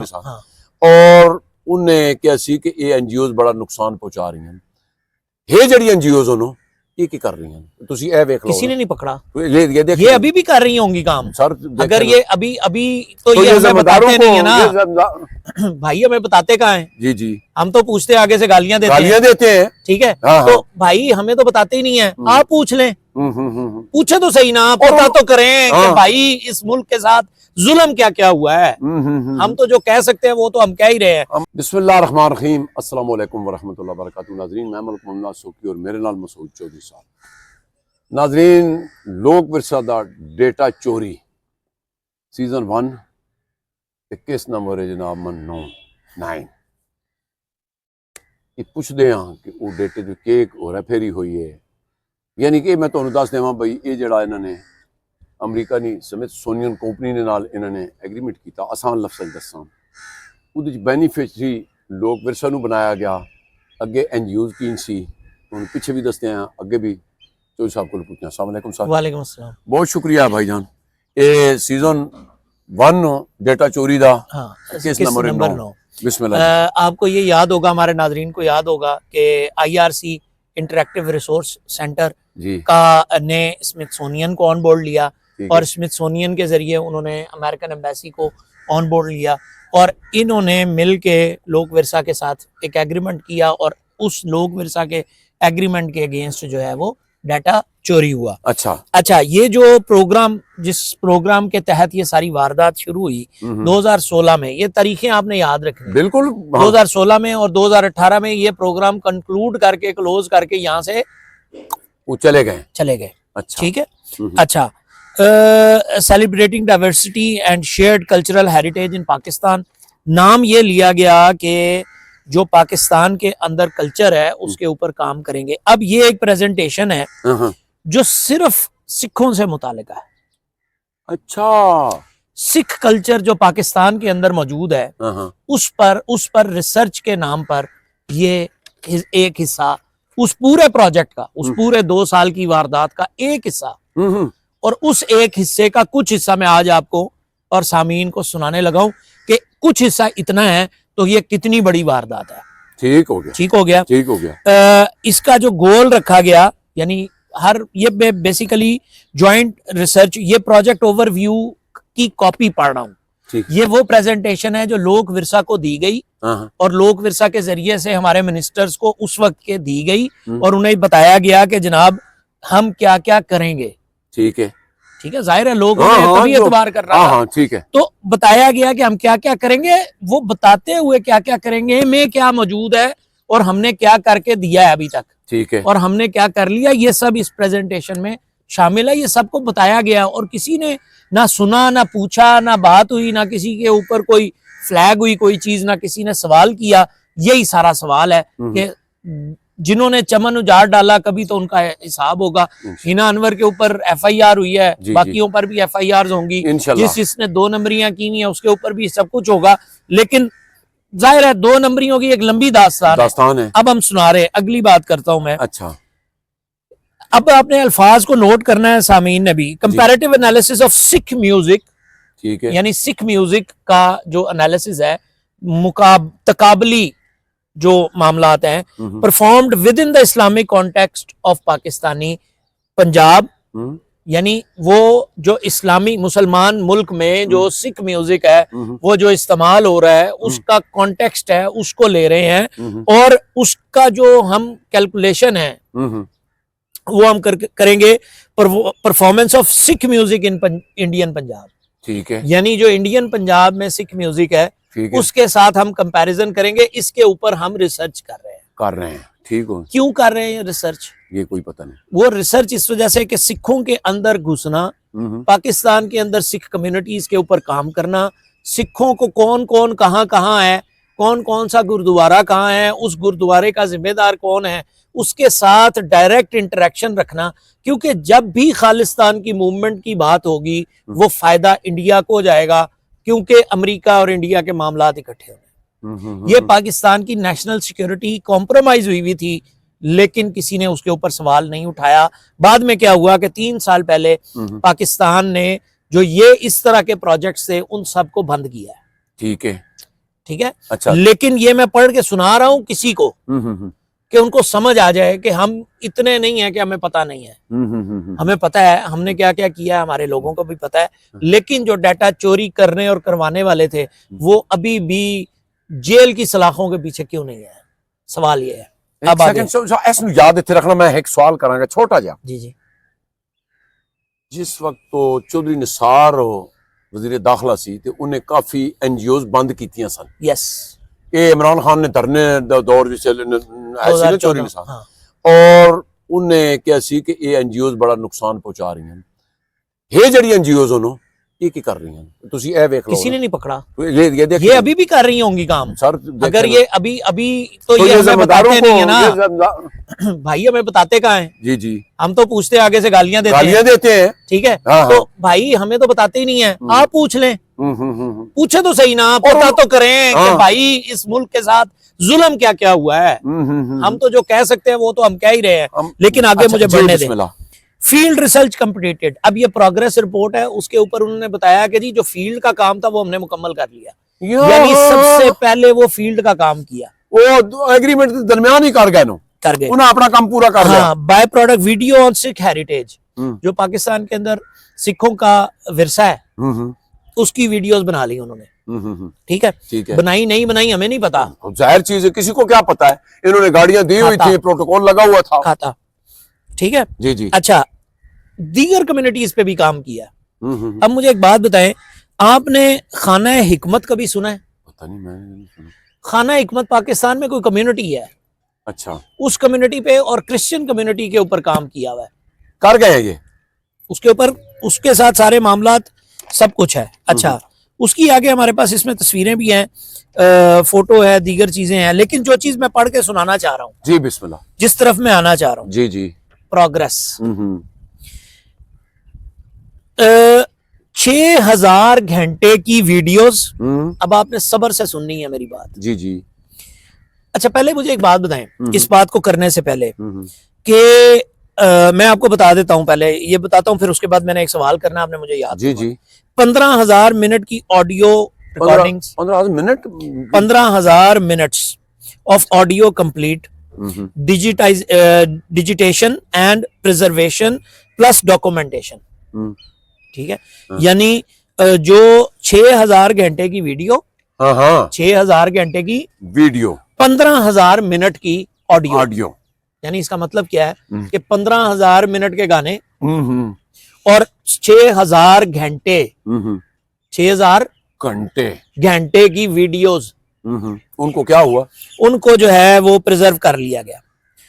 हाँ। और उन्हें क्या सी कि ये एनजीओज बड़ा नुकसान पहुंचा रही हैं। ये जड़ी एनजीओज होनो ये की कर रही हैं, तुसी ए देख लो, किसी ने नहीं पकड़ा। ये अभी भी कर रही होंगी काम सर। अगर ये अभी अभी तो ये हमें बताते नहीं है ना भाई, हमें बताते कहाँ हैं? जी जी, हम तो पूछते आगे से गालियां देते हैं। ठीक है, हाँ, तो भाई हमें तो बताते ही नहीं है। आप पूछ लें, पूछे तो सही ना, पता तो करें कि भाई इस मुल्क के साथ जुल्म क्या क्या हुआ है। हम तो जो कह सकते हैं वो तो हम कह ही रहे हैं। बिस्मिल्लाहिर्रहमानिर्रहीम, अस्सलाम वालेकुम वरहमतुल्लाहि वबरकातुहू। नाज़रीन, मैं मलिक मोहम्मद सोकी और मेरे नाल मसूद चौधरी साहब। नाज़रीन, लोक विरसा दा डेटा चोरी सीजन 1 21 नंबर है जनाब मन 9 पुछते हाँ कि वो डेटे जो केक हो रहा फेरी हुई है, यानी कि मैं तुहानू दस देवां बई ये जड़ा इन्होंने अमरीका नी स्मिथसोनियन कंपनी ने नाल इन्होंने एग्रीमेंट किया। आसान लफ्ज़ दसा उहदे च बेनीफिशरी लोक विरसा नू बनाया गया। अगे एनजीओज की सी हुण पिछे भी दसते हैं, अगे भी चौधरी साहब को पूछना। अस्सलाम वालेकुम सर। वालेकुम अस्सलाम। बहुत शुक्रिया भाईजान। ये सीजन 1 डेटा चोरी दा किस नंबर 9। बिस्मिल्लाह। आपको ये याद होगा, हमारे नाजरीन को याद होगा कि आईआरसी इंटरैक्टिव रिसोर्स सेंटर का ने स्मिथसोनियन को ऑन बोर्ड लिया और स्मिथसोनियन के जरिए उन्होंने अमेरिकन एम्बेसी को ऑन बोर्ड लिया और इन्होंने मिल के लोक विरसा के साथ एक एग्रीमेंट किया और उस लोक विरसा के एग्रीमेंट के अगेंस्ट जो है वो डाटा चोरी हुआ। अच्छा, ये जो प्रोग्राम, जिस प्रोग्राम के तहत ये सारी वारदात शुरू हुई 2016 में, ये तारीखें आपने याद रखनी। बिल्कुल। 2016 में और 2018 में ये प्रोग्राम कंक्लूड करके, क्लोज करके यहाँ से वो चले गए। अच्छा, ठीक है। अच्छा, celebrating diversity and shared cultural heritage इन पाकिस्तान, नाम ये लिया गया कि जो पाकिस्तान के अंदर कल्चर है उसके ऊपर काम करेंगे। अब ये एक प्रेजेंटेशन है जो सिर्फ सिखों से मुतालिक है। अच्छा, सिख कल्चर जो पाकिस्तान के अंदर मौजूद है उस पर रिसर्च के नाम पर ये एक हिस्सा उस पूरे प्रोजेक्ट का, उस पूरे 2 साल की वारदात का एक हिस्सा, और उस एक हिस्से का कुछ हिस्सा मैं आज आपको और सामीन को सुनाने लगा हूं कि कुछ हिस्सा इतना है तो ये कितनी बड़ी वारदात है। ठीक हो गया। इसका जो गोल रखा गया, यानी ये बेसिकली जॉइंट रिसर्च, ये प्रोजेक्ट ओवरव्यू की कॉपी पढ़ रहा हूँ। ये वो प्रेजेंटेशन है जो लोक विरसा को दी गई और लोक विरसा के जरिए से हमारे मिनिस्टर्स को उस वक्त के दी गई और उन्हें बताया गया कि जनाब हम क्या क्या करेंगे। ठीक है, जाहिर है लोग तभी एतबार कर रहा है। ठीक है, तो बताया गया कि हम क्या क्या करेंगे। वो बताते हुए क्या क्या करेंगे में क्या मौजूद है और हमने क्या करके दिया है अभी तक। ठीक है, और हमने क्या कर लिया, ये सब इस प्रेजेंटेशन में शामिल है। ये सबको बताया गया और किसी ने ना सुना, ना पूछा, ना बात हुई, ना किसी के ऊपर कोई फ्लैग हुई कोई चीज, ना किसी ने सवाल किया। यही सारा सवाल है कि जिन्होंने चमन उजाड़ डाला कभी तो उनका हिसाब होगा। हिना अनवर के ऊपर एफआईआर हुई है, बाकियों पर भी एफआईआर होंगी, जिसने 2 नंबरियां की हुई है उसके ऊपर भी सब कुछ होगा। लेकिन जाहिर है 2 नंबरियों की एक लंबी दास्तान है। अब हम सुना रहे, अगली बात करता हूं मैं। अच्छा, अब आपने अल्फाज को नोट करना है सामीन ने भी। Comparative analysis of Sikh music, ठीक है, यानी सिख म्यूजिक का जो एनालिसिस है, तकाबली जो मामलात हैं, performed with in the Islamic context of Pakistani Punjab, यानी वो जो इस्लामी मुसलमान मुल्क में जो सिख म्यूजिक है वो जो इस्तेमाल हो रहा है उसका कॉन्टेक्स्ट है, उसको ले रहे हैं और उसका जो हम कैलकुलेशन है वो हम करेंगे performance of Sikh music in Indian Punjab. ठीक है, यानी जो इंडियन पंजाब में सिख म्यूजिक है उसके साथ हम कंपैरिजन करेंगे। इसके ऊपर हम रिसर्च कर रहे हैं। ठीक हो, क्यों कर रहे हैं रिसर्च, ये कोई पता नहीं। वो रिसर्च इस वजह से कि सिखों के अंदर घुसना, पाकिस्तान के अंदर सिख कम्युनिटीज के ऊपर काम करना, सिखों को कौन कौन कहाँ है, कौन कौन सा गुरुद्वारा कहाँ है, उस गुरुद्वारे का जिम्मेदार कौन है, उसके साथ डायरेक्ट इंटरेक्शन रखना। क्योंकि जब भी खालिस्तान की मूवमेंट की बात होगी वो फायदा इंडिया को जाएगा, क्योंकि अमेरिका और इंडिया के मामलात इकट्ठे होंगे। ये पाकिस्तान की नेशनल सिक्योरिटी कॉम्प्रोमाइज हुई थी, लेकिन किसी ने उसके ऊपर सवाल नहीं उठाया। बाद में क्या हुआ कि 3 साल पहले पाकिस्तान ने जो ये इस तरह के प्रोजेक्ट्स थे उन सबको बंद किया है। ठीक है, ठीक है। अच्छा। लेकिन ये मैं पढ़ के सुना रहा हूं किसी को कि उनको समझ आ जाए कि हम इतने नहीं है कि हमें पता नहीं है। हमें पता है हमने क्या क्या किया है, हमारे लोगों को भी पता है, लेकिन जो डाटा चोरी करने और करवाने वाले थे वो अभी भी जेल की सलाखों के पीछे क्यों नहीं है, सवाल ये है। अब आगे ऐसा याद इत्थे रखना, मैं एक सवाल करांगा छोटा जा। जी जी। जिस वक्त तो चौधरी निसार वजीर दाखिला सी ते उन्हें काफी एनजीओ बंद कीतियां सन। यस। ये इमरान खान ने धरने दौर विच ऐसी ना चौधरी निसार, हाँ। और उन्हें क्या सी कि ये एनजीओ बड़ा नुकसान पहुंचा रही हैं। ये जड़ी एनजीओ नो ये कर रही हैं, तुसी ए देख लो, किसी ने नहीं पकड़ा। ये ये अभी भी कर रही होंगी काम सर। अगर ये अभी अभी तो ये हमें बताते नहीं है ना भाई, हमें बताते कहाँ हैं। जी जी। हम तो पूछते आगे से गालियां देते हैं। ठीक है। हाँ, तो भाई हमें तो बताते ही नहीं है, आप पूछ लें। पूछे तो सही ना, पता तो करें कि भाई इस मुल्क के साथ जुल्म क्या क्या हुआ है। हम तो जो कह सकते हैं वो तो हम कह ही रहे हैं, लेकिन आगे मुझे बढ़ने दें। फील्ड रिसर्च कंप्लीटेड, अब ये प्रोग्रेस रिपोर्ट है, उसके ऊपर उन्होंने बताया कि जी जो फील्ड का काम था वो हमने मुकम्मल कर लिया। यानी सबसे पहले वो फील्ड का काम किया, वो एग्रीमेंट के दरमियान ही कर गए उन्हें अपना काम पूरा कर लिया। हाँ, by product video on Sikh heritage, जो पाकिस्तान के अंदर सिखों का विरसा है, उसकी वीडियोस बना ली उन्होंने। ठीक है। बनाई नहीं बनाई हमें नहीं पता, जाहिर चीज है, किसी को क्या पता है। इन्होंने गाड़ियां दी हुई थी, प्रोटोकॉल लगा हुआ था, खाता। ठीक है जी जी। अच्छा, दीगर कम्युनिटीज पे भी काम किया। अब मुझे एक बात बताएं, आपने खाना हिकमत कभी सुना है? पता नहीं, मैंने नहीं सुना। खाना हिकमत पाकिस्तान में कोई कम्युनिटी है। अच्छा। उस कम्युनिटी पे और क्रिश्चियन कम्युनिटी के ऊपर काम किया हुआ है, कर गए ये उसके ऊपर, उसके साथ सारे मामलात सब कुछ है। अच्छा, उसकी आगे हमारे पास इसमें तस्वीरें भी हैं, फोटो है, दीगर चीजें हैं, लेकिन जो चीज मैं पढ़ के सुनाना चाह रहा हूँ जी, बिस्मिल्लाह, जिस तरफ मैं आना चाह रहा हूँ, जी जी, प्रोग्रेस। 6,000 घंटे की वीडियोस। अब आपने सब्र से सुननी है मेरी बात। जी जी। अच्छा, पहले मुझे एक बात बताएं इस बात को करने से पहले कि मैं आपको बता देता हूं, पहले ये बताता हूं, फिर उसके बाद मैंने एक सवाल करना, आपने मुझे याद। जी जी। 15,000 मिनट की audio recordings, 15,000 minutes of audio complete, digitation and preservation plus documentation. ठीक है। यानी जो 6,000 घंटे की वीडियो, 6,000 घंटे की वीडियो, 15,000 मिनट की ऑडियो। यानी इसका मतलब क्या है कि 15,000 मिनट के गाने और 6,000 घंटे, 6,000 घंटे की वीडियोस, उनको क्या हुआ? उनको जो है वो प्रिजर्व कर लिया गया,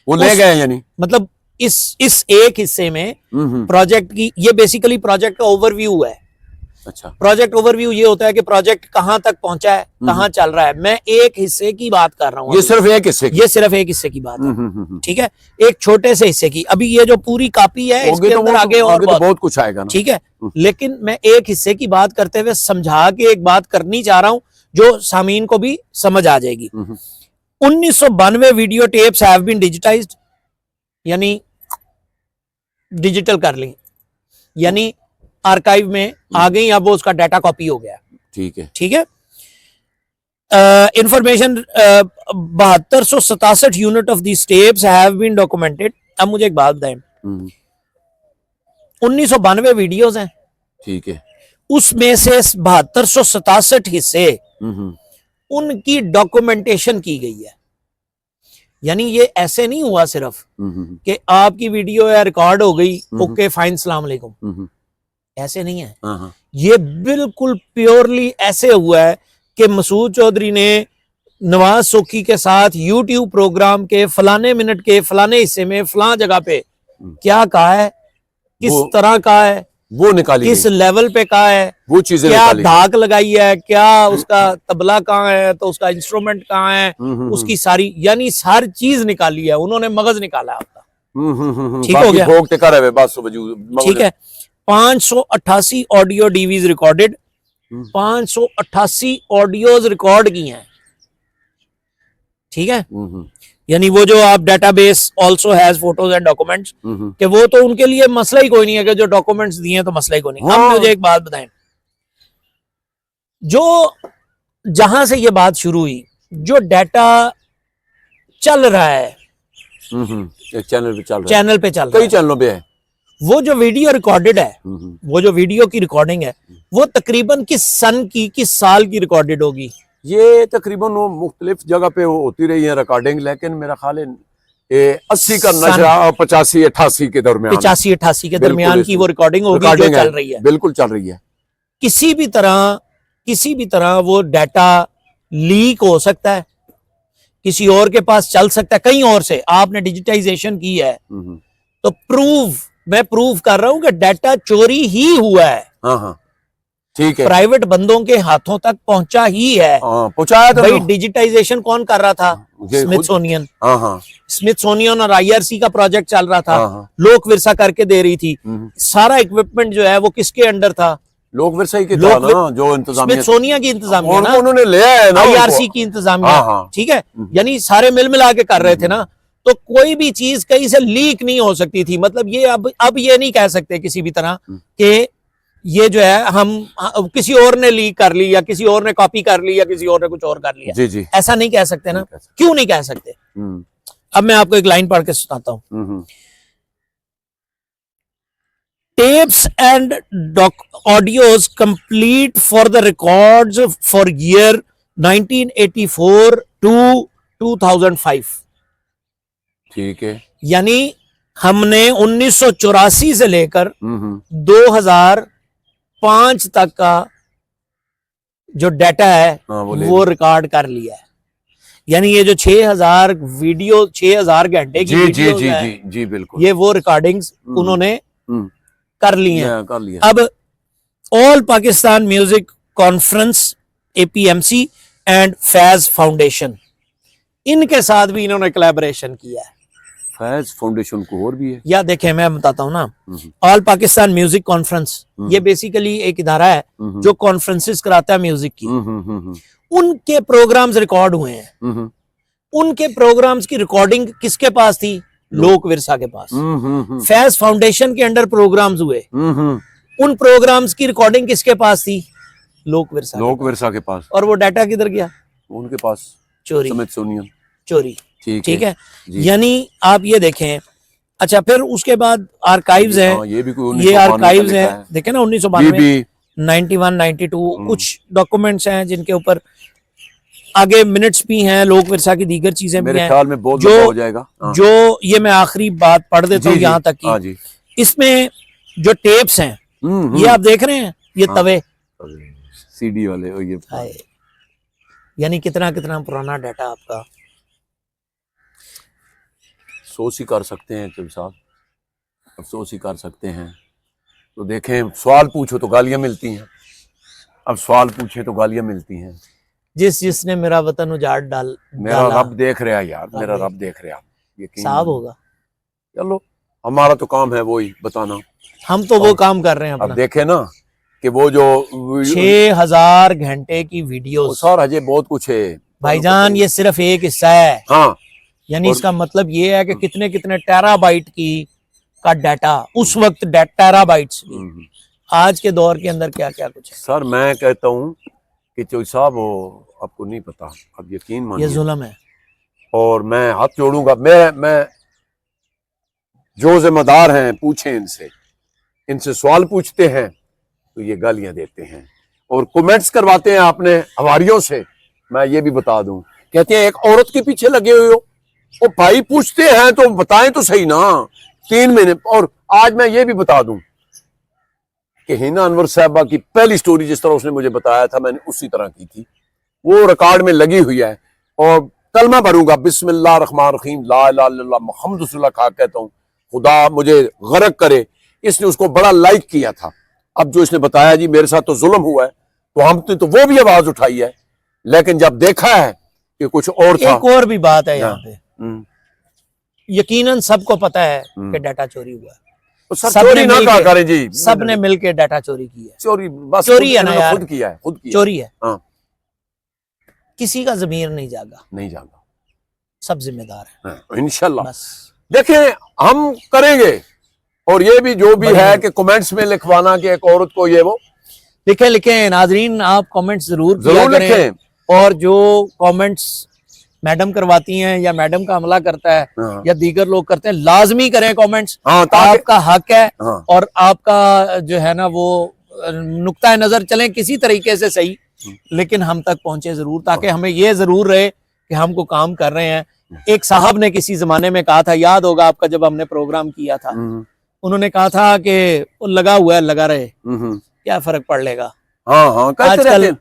वो ले गए। यानी मतलब इस एक हिस्से में प्रोजेक्ट की, ये बेसिकली प्रोजेक्ट का ओवरव्यू है। अच्छा। प्रोजेक्ट ओवरव्यू ये होता है कि प्रोजेक्ट कहां तक पहुंचा है, कहां चल रहा है। मैं एक हिस्से की बात कर रहा हूं, ये सिर्फ एक हिस्से की, ये सिर्फ एक हिस्से की बात है। ठीक है, एक छोटे से हिस्से की। अभी ये जो पूरी कॉपी है इसके अंदर आगे और बहुत कुछ आएगा ना। ठीक है, लेकिन मैं एक हिस्से की बात करते हुए समझा के एक बात करनी चाह रहा हूं जो सामीन को भी समझ आ जाएगी। 1992 video tapes have been digitised, यानी डिजिटल कर ली, यानी आर्काइव में आ गई, अब वो उसका डाटा कॉपी हो गया। ठीक है, ठीक है। Information 7267 unit of these tapes have been documented. अब मुझे एक बात बताएं, 1992 वीडियोस हैं, ठीक है, उसमें से 7267 हिस्से उनकी डॉक्यूमेंटेशन की गई है। यानी ये ऐसे नहीं हुआ सिर्फ कि आपकी वीडियो है, रिकॉर्ड हो गई, ओके फाइन, सलाम अलैकुम, ऐसे नहीं है। ये बिल्कुल प्योरली ऐसे हुआ है कि मसूद चौधरी ने नवाज सुखी के साथ यूट्यूब प्रोग्राम के फलाने मिनट के फलाने हिस्से में फलां जगह पे क्या कहा है, किस तरह का है, वो निकाली, किस लेवल पे कहा है, वो चीजें क्या धाक लगाई है, क्या उसका तबला कहाँ है, तो उसका इंस्ट्रूमेंट कहाँ है, उसकी सारी, यानी हर चीज निकाली है उन्होंने, मगज निकाला है आपका। ठीक हो गया, ठीक है। 588 audio Divi's recorded, 588 audios record की हैं। ठीक है, यानी वो जो आप database also has photos and documents, कि वो तो उनके लिए मसला ही कोई नहीं है कि जो डॉक्यूमेंट्स दिए तो मसला ही कोई नहीं। अब मुझे एक बात बताएं, जो जहां से ये बात शुरू हुई, जो डाटा चल रहा है एक चैनल पे चल रहा है, चैनल पे चल रहा कई है, चैनलों पे है। वो जो वीडियो रिकॉर्डेड है, वो जो वीडियो की रिकॉर्डिंग है, वो तकरीबन किस सन की, किस साल की रिकॉर्डेड होगी? ये तकरीबन वो मुख्तलिफ जगह पे होती रही है रिकॉर्डिंग, लेकिन मेरा ख्याल है 80 का नशरा 85-88 के दरमियान, 85-88 के दरमियान बिल्कुल की वो रिकॉर्डिंग होगी जो रिकॉर्डिंग चल रही है। बिल्कुल चल रही है। किसी भी तरह वो डाटा लीक हो सकता है, किसी और के पास चल सकता है, कहीं और से आपने डिजिटाइजेशन की है तो मैं प्रूव कर रहा हूं कि डाटा चोरी ही हुआ है। हाँ ठीक है, प्राइवेट बंदों के हाथों तक पहुंचा ही है। पहुंचाया था भाई डिजिटाइजेशन कौन कर रहा था? स्मिथसोनियन। स्मिथसोनियन और आईआरसी का प्रोजेक्ट चल रहा था, लोक विरसा करके दे रही थी। सारा इक्विपमेंट जो है वो किसके अंडर था? लोक विरसा की था ना, जो इंतजामिया स्मिथसोनिया की इंतजामिया ना, उन्होंने लिया है ना, आईआरसी की इंतजामिया, ठीक है, यानी सारे मिल मिला के कर रहे थे ना। तो कोई भी चीज कहीं से लीक नहीं हो सकती थी। मतलब ये अब ये नहीं कह सकते किसी भी तरह कि ये जो है हम किसी और ने लीक कर ली या किसी और ने कॉपी कर ली या किसी और ने कुछ और कर लिया। जी। ऐसा नहीं कह सकते ना। क्यों नहीं कह सकते? अब मैं आपको एक लाइन पढ़ के सुनाता हूं। Tapes and audios complete for the records for year 1984 to 2005। ठीक है, यानी हमने 1984 से लेकर 2005 तक का जो डाटा है वो रिकॉर्ड कर लिया है। यानी ये जो 6000 वीडियो, 6000 घंटे की वीडियो है, जी बिल्कुल, ये वो रिकॉर्डिंग्स उन्होंने कर ली हैं। अब all Pakistan music conference, APMC and Faiz foundation, इनके साथ भी इन्होंने कोलैबोरेशन किया है। फैज फाउंडेशन को और भी है या देखें, मैं बताता हूँ ना, ऑल पाकिस्तान म्यूजिक कॉन्फ्रेंस ये बेसिकली एक इदारा है जो कॉन्फ्रेंसेस कराता है म्यूजिक की। उनके प्रोग्राम्स रिकॉर्ड हुए हैं। उनके प्रोग्राम्स की रिकॉर्डिंग किसके पास थी? लोक विरसा के पास। फैज फाउंडेशन के अंडर प्रोग्राम्स हुए, उन प्रोग्राम्स की रिकॉर्डिंग किसके पास थी? लोक विरसा के पास। और वो डाटा किधर गया? उनके पास, चोरी। स्मिथसोनियन चोरी, ठीक है। यानी आप ये देखें। अच्छा, फिर उसके बाद आर्काइव्स हैं, ये आर्काइव्स हैं, देखें ना, 1992, 91, 92 कुछ डॉक्यूमेंट्स हैं जिनके ऊपर आगे मिनट्स भी हैं, लोक विरसा की दीगर चीजें भी हैं। में बहुत जो हो जाएगा। जो ये मैं आखिरी बात पढ़ देता हूँ यहाँ तक की, इसमें जो टेप्स हैं ये आप देख रहे हैं, ये तवे CD वाले, ये यानी कितना कितना पुराना डाटा आपका। अफसोस ही कर सकते हैं चल साहब, अफसोस ही कर सकते हैं। तो देखें, सवाल पूछो तो गालियां मिलती हैं, अब सवाल पूछे तो गालियां मिलती हैं। जिसने मेरा वतन उजाड़ मेरा रब देख रहा यार, मेरा रब देख रहा, यकीन साहब होगा। चलो, हमारा तो काम है वो ही बताना, हम तो वो काम कर रहे हैं अपना। अब देखे ना कि वो जो 6000 घंटे की वीडियो, सर अजय बहुत कुछ है भाईजान, ये सिर्फ एक हिस्सा है। हाँ, यानी इसका मतलब ये है कि कितने कितने टेराबाइट का डाटा उस वक्त, टेराबाइट्स, आज के दौर के अंदर क्या क्या कुछ है। सर मैं कहता हूँ कि चौधरी साहब, वो आपको नहीं पता, अब यकीन मानिए, ये जुल्म है। और मैं हाथ जोड़ूंगा, मैं जो जिम्मेदार हैं पूछें इनसे सवाल पूछते हैं तो ये गालियां देते हैं और कमेंट्स करवाते हैं अपने हवारियों से। मैं ये भी बता दूं, कहते हैं एक औरत के पीछे लगे हुए हो। ओ भाई, पूछते हैं तो बताएं तो सही ना, 3 महीने। और आज मैं ये भी बता दूं कि हिना अनवर साहबा की पहली स्टोरी जिस तरह उसने मुझे बताया था, मैंने उसी तरह की थी, वो रिकॉर्ड में लगी हुई है। और कलमा भरूंगा, बिस्मिल्लाह रहमान रहीम, ला इलाहा इल्लल्लाह मुहम्मद रसूलुल्लाह खा कहता हूँ, खुदा मुझे गरक करे। इसने उसको बड़ा लाइक किया था। अब जो इसने बताया जी मेरे साथ तो जुल्म हुआ है, तो हमने तो वो भी आवाज उठाई है, लेकिन जब देखा है कि कुछ और था। एक और भी बात है यहाँ पे, यकीनन सबको पता है कि डाटा चोरी हुआ है। तो चोरी ना कहा करें जी, सबने मिलके डाटा चोरी की है। चोरी बस चोरी है ना यार, खुद किया है, खुद किया, चोरी है। हाँ, किसी का ज़मीर नहीं जागा, सब जिम्मेदार है। हाँ, इंशाल्लाह। बस देखें, हम करेंगे। और ये भी जो भी है कि कमेंट्स में लिखवाना कि एक औरत को ये वो लिखें नाजरीन, आप कमेंट्स जरूर लिखें। और जो कमेंट्स मैडम करवाती हैं या मैडम का हमला करता है हाँ। या दीगर लोग करते हैं, लाजमी करें कमेंट्स। हाँ, ताकि आपका हक है हाँ। और आपका जो है ना वो नुक्ता नजर चलें किसी तरीके से सही, लेकिन हम तक पहुंचे जरूर, ताकि हमें ये जरूर रहे कि हम को काम कर रहे हैं। एक साहब ने किसी जमाने में कहा था, याद होगा आपका, जब हमने प्रोग्राम किया था, उन्होंने कहा था कि वो लगा हुआ है, लगा रहे, क्या फर्क पड़ लेगा। हाँ हाँ,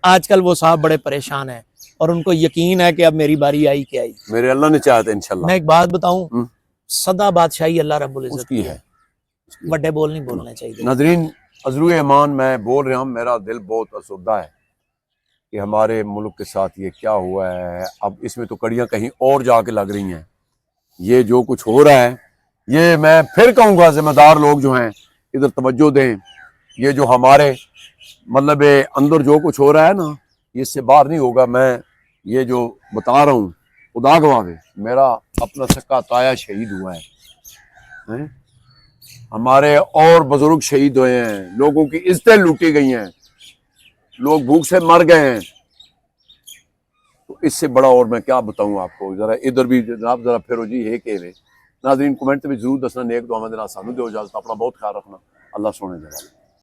आजकल वो साहब बड़े परेशान हैं और उनको यकीन है कि अब मेरी बारी आई कि आई। मेरे अल्लाह ने चाहा था इंशाल्लाह। मैं एक बात बताऊं, सदा बादशाही अल्लाह रब्बुल इज्जत उसकी है। बड़े बोल नहीं बोलने चाहिए। नाज़रीन, अज़रू ईमान, मैं बोल रहा हूँ, मेरा दिल बहुत असुर्दा है कि हमारे मुल्क के साथ ये क्या हुआ है। अब इसमें तो कड़ियाँ कहीं और जाके लग रही हैं। ये जो कुछ हो रहा है, ये मैं फिर कहूँगा जिम्मेदार लोग जो हैं इधर तवज्जो दें। ये जो हमारे मतलब अंदर जो कुछ हो रहा है ना, ये इससे बाहर नहीं होगा। मैं ये जो बता रहा हूँ, खुदा गवाह है, मेरा अपना सक्का ताया शहीद हुआ है। हमारे और बुजुर्ग शहीद हुए हैं, लोगों की इज्जतें लूटी गई हैं, लोग भूख से मर गए हैं। तो इससे बड़ा और मैं क्या बताऊं आपको। जरा इधर भी जनाब जरा फिरो जी है के वे। नाज़रीन, कमेंट में जरूर दसना, नेक दुआवां दे नाल सानू दिओ इजाजत। अपना बहुत ख्याल रखना। अल्लाह सोने दे।